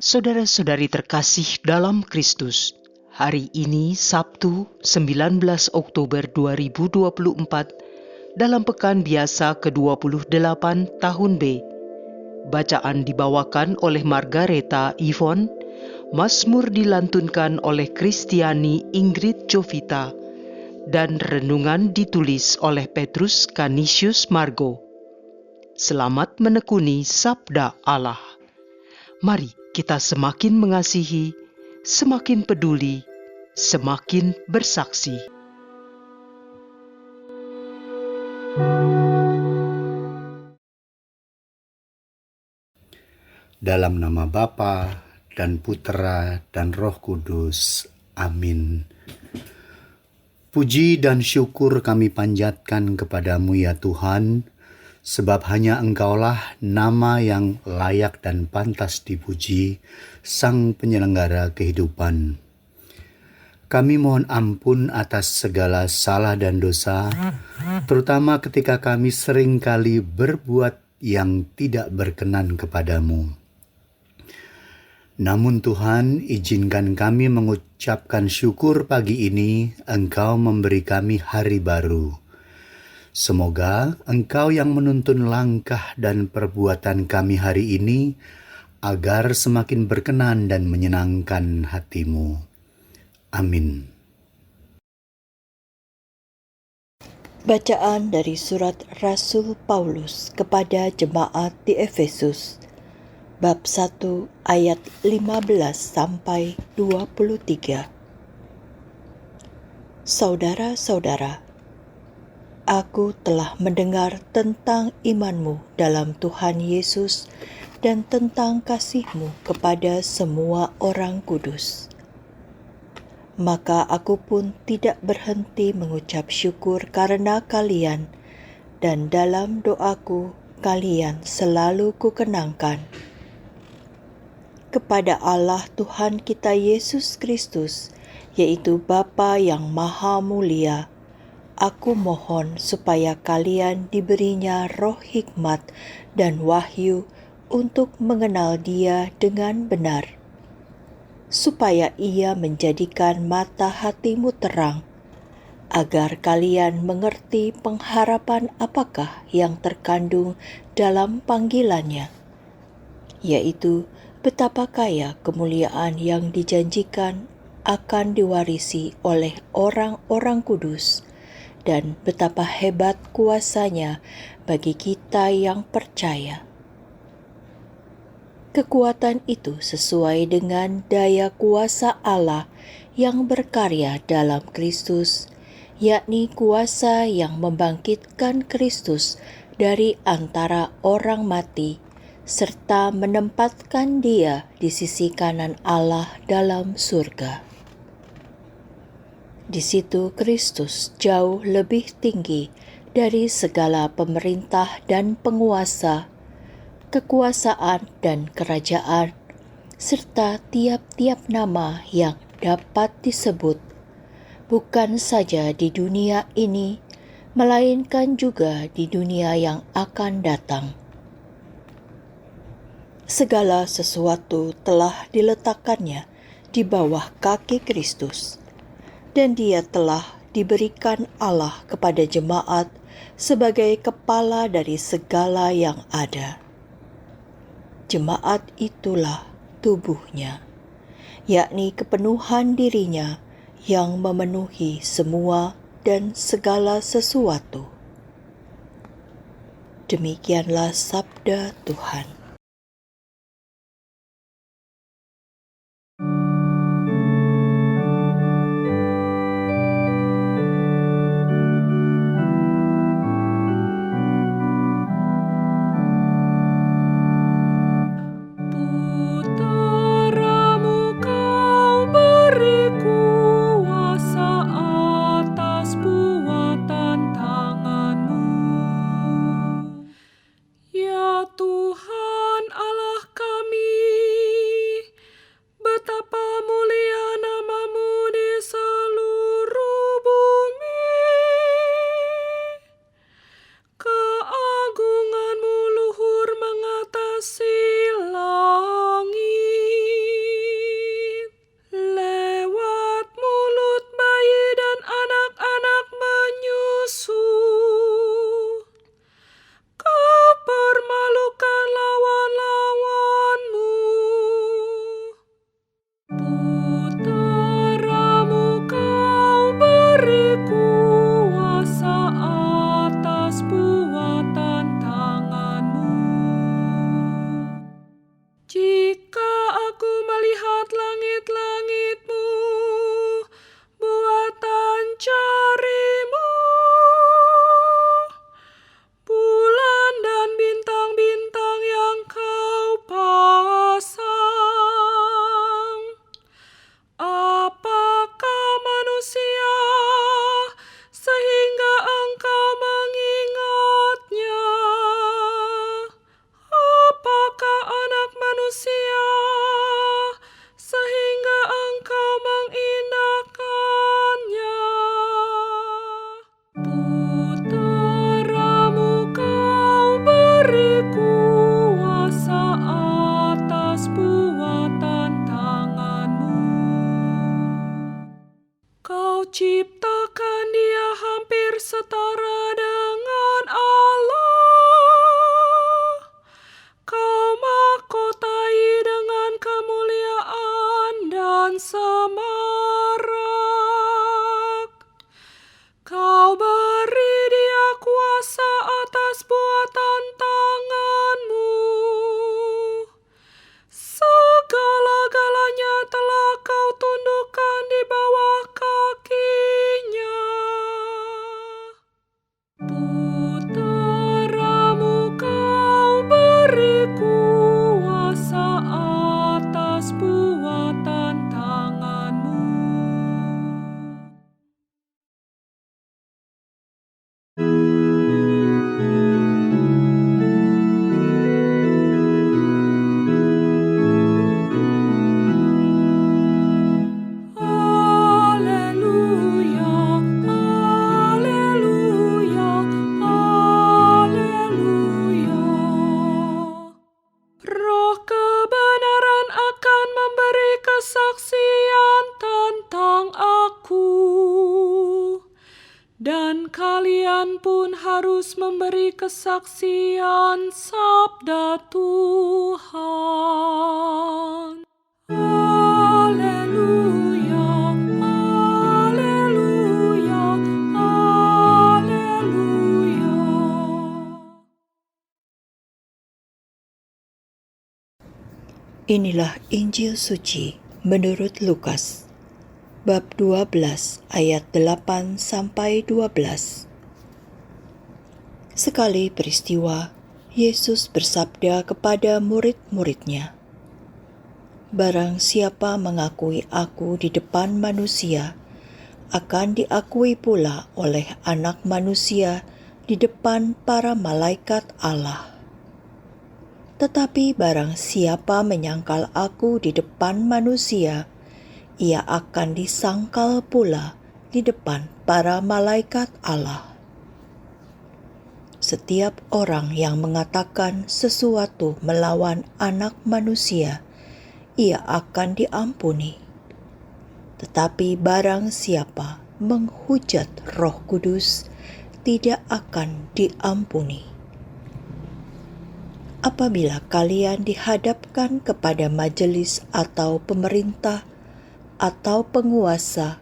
Saudara-saudari terkasih dalam Kristus, hari ini Sabtu 19 Oktober 2024 dalam pekan biasa ke-28 tahun B. Bacaan dibawakan oleh Margareta Yvonne, Mazmur dilantunkan oleh Kristiani Ingrid Jovita, dan renungan ditulis oleh Petrus Canisius Margo. Selamat menekuni Sabda Allah. Mari kita semakin mengasihi, semakin peduli, semakin bersaksi. Dalam nama Bapa dan Putera dan Roh Kudus. Amin. Puji dan syukur kami panjatkan kepadamu ya Tuhan, sebab hanya Engkaulah nama yang layak dan pantas dipuji, Sang Penyelenggara kehidupan. Kami mohon ampun atas segala salah dan dosa, terutama ketika kami seringkali berbuat yang tidak berkenan kepadamu. Namun Tuhan, izinkan kami mengucapkan syukur pagi ini Engkau memberi kami hari baru. Semoga Engkau yang menuntun langkah dan perbuatan kami hari ini agar semakin berkenan dan menyenangkan hati-Mu. Amin. Bacaan dari surat Rasul Paulus kepada jemaat di Efesus, bab 1 ayat 15 sampai 23. Saudara-saudara, aku telah mendengar tentang imanmu dalam Tuhan Yesus dan tentang kasihmu kepada semua orang kudus. Maka aku pun tidak berhenti mengucap syukur karena kalian, dan dalam doaku kalian selalu kukenangkan. Kepada Allah Tuhan kita Yesus Kristus, yaitu Bapa yang Maha Mulia, aku mohon supaya kalian diberinya roh hikmat dan wahyu untuk mengenal Dia dengan benar, supaya Ia menjadikan mata hatimu terang, agar kalian mengerti pengharapan apakah yang terkandung dalam panggilannya, yaitu betapa kaya kemuliaan yang dijanjikan akan diwarisi oleh orang-orang kudus, dan betapa hebat kuasanya bagi kita yang percaya. Kekuatan itu sesuai dengan daya kuasa Allah yang berkarya dalam Kristus, yakni kuasa yang membangkitkan Kristus dari antara orang mati, serta menempatkan Dia di sisi kanan Allah dalam surga. Di situ Kristus jauh lebih tinggi dari segala pemerintah dan penguasa, kekuasaan dan kerajaan, serta tiap-tiap nama yang dapat disebut, bukan saja di dunia ini, melainkan juga di dunia yang akan datang. Segala sesuatu telah diletakkannya di bawah kaki Kristus, dan Dia telah diberikan Allah kepada jemaat sebagai kepala dari segala yang ada. Jemaat itulah tubuhnya, yakni kepenuhan dirinya yang memenuhi semua dan segala sesuatu. Demikianlah sabda Tuhan. Ya Tuhan, Yesus memberi kesaksian sabda Tuhan. Haleluya, haleluya, haleluya. Inilah Injil suci menurut Lukas, bab 12 ayat 8 sampai 12. Sekali peristiwa, Yesus bersabda kepada murid-muridnya, "Barang siapa mengakui aku di depan manusia, akan diakui pula oleh Anak Manusia di depan para malaikat Allah. Tetapi barang siapa menyangkal aku di depan manusia, ia akan disangkal pula di depan para malaikat Allah. Setiap orang yang mengatakan sesuatu melawan Anak Manusia, ia akan diampuni. Tetapi barang siapa menghujat Roh Kudus, tidak akan diampuni. Apabila kalian dihadapkan kepada majelis atau pemerintah atau penguasa,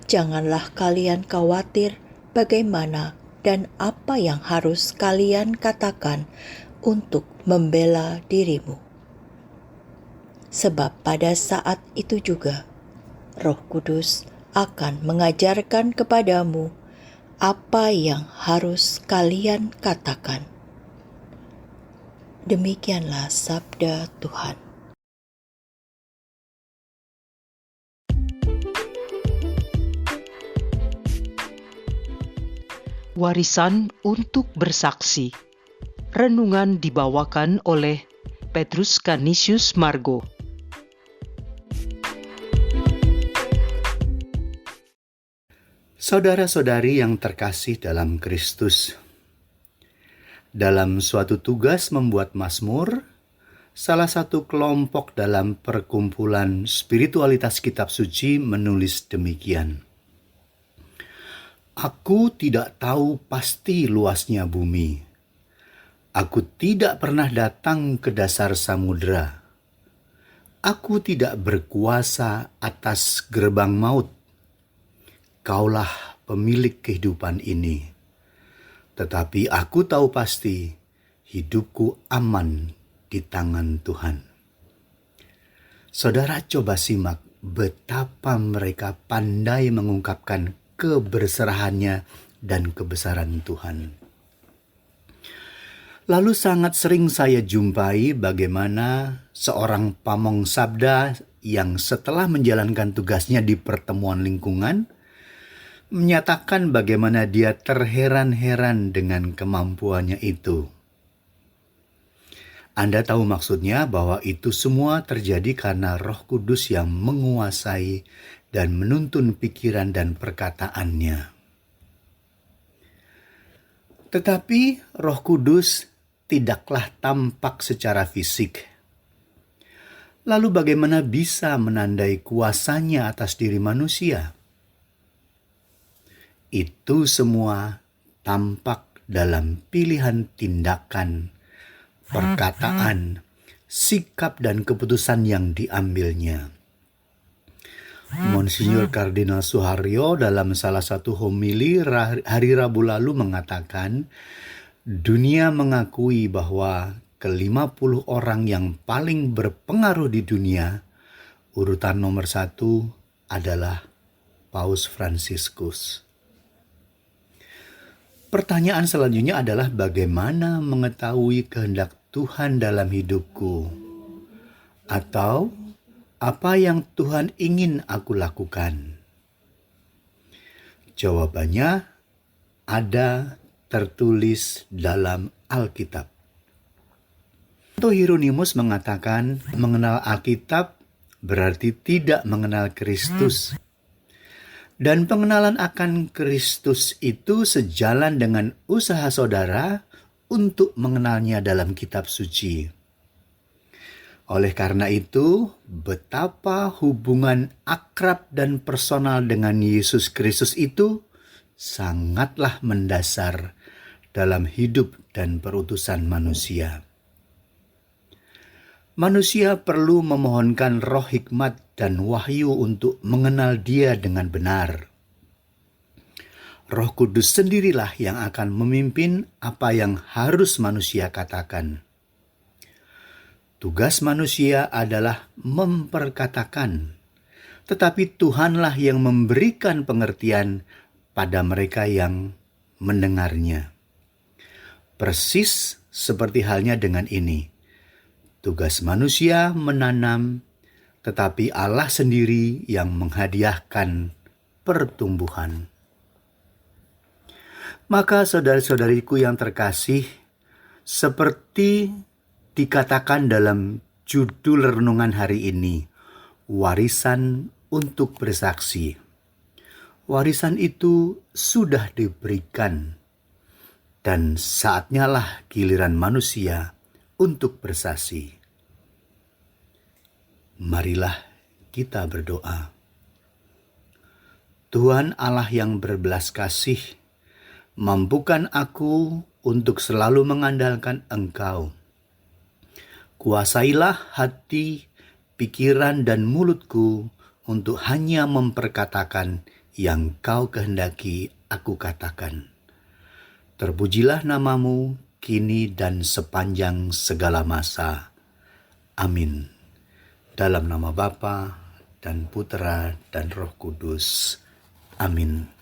janganlah kalian khawatir bagaimana dan apa yang harus kalian katakan untuk membela dirimu. Sebab pada saat itu juga Roh Kudus akan mengajarkan kepadamu apa yang harus kalian katakan." Demikianlah sabda Tuhan. Warisan untuk bersaksi. Renungan dibawakan oleh Petrus Canisius Margo. Saudara-saudari yang terkasih dalam Kristus, dalam suatu tugas membuat mazmur, salah satu kelompok dalam perkumpulan spiritualitas kitab suci menulis demikian. Aku tidak tahu pasti luasnya bumi. Aku tidak pernah datang ke dasar samudera. Aku tidak berkuasa atas gerbang maut. Kaulah pemilik kehidupan ini. Tetapi aku tahu pasti hidupku aman di tangan Tuhan. Saudara, coba simak betapa mereka pandai mengungkapkan keberserahannya dan kebesaran Tuhan. Lalu sangat sering saya jumpai bagaimana seorang pamong sabda yang setelah menjalankan tugasnya di pertemuan lingkungan, menyatakan bagaimana dia terheran-heran dengan kemampuannya itu. Anda tahu maksudnya bahwa itu semua terjadi karena Roh Kudus yang menguasai dan menuntun pikiran dan perkataannya. Tetapi Roh Kudus tidaklah tampak secara fisik. Lalu bagaimana bisa menandai kuasanya atas diri manusia? Itu semua tampak dalam pilihan tindakan, perkataan, sikap dan keputusan yang diambilnya. Monsinyur Kardinal Suharyo dalam salah satu homili hari Rabu lalu mengatakan, dunia mengakui bahwa ke-50 orang yang paling berpengaruh di dunia, urutan nomor 1 adalah Paus Fransiskus. Pertanyaan selanjutnya adalah bagaimana mengetahui kehendak Tuhan dalam hidupku? Atau apa yang Tuhan ingin aku lakukan? Jawabannya ada tertulis dalam Alkitab. Santo Hieronymus mengatakan mengenal Alkitab berarti tidak mengenal Kristus. Dan pengenalan akan Kristus itu sejalan dengan usaha saudara untuk mengenalnya dalam kitab suci. Oleh karena itu, betapa hubungan akrab dan personal dengan Yesus Kristus itu sangatlah mendasar dalam hidup dan perutusan manusia. Manusia perlu memohonkan roh hikmat dan wahyu untuk mengenal Dia dengan benar. Roh Kudus sendirilah yang akan memimpin apa yang harus manusia katakan. Tugas manusia adalah memperkatakan, tetapi Tuhanlah yang memberikan pengertian pada mereka yang mendengarnya. Persis seperti halnya dengan ini. Tugas manusia menanam, tetapi Allah sendiri yang menghadiahkan pertumbuhan. Maka saudara-saudariku yang terkasih, seperti dikatakan dalam judul renungan hari ini, warisan untuk bersaksi. Warisan itu sudah diberikan, dan saatnya lah giliran manusia untuk bersaksi. Marilah kita berdoa. Tuhan Allah yang berbelas kasih, mampukan aku untuk selalu mengandalkan Engkau. Kuasailah hati, pikiran, dan mulutku untuk hanya memperkatakan yang Kau kehendaki aku katakan. Terpujilah namamu kini dan sepanjang segala masa. Amin. Dalam nama Bapa dan Putera dan Roh Kudus. Amin.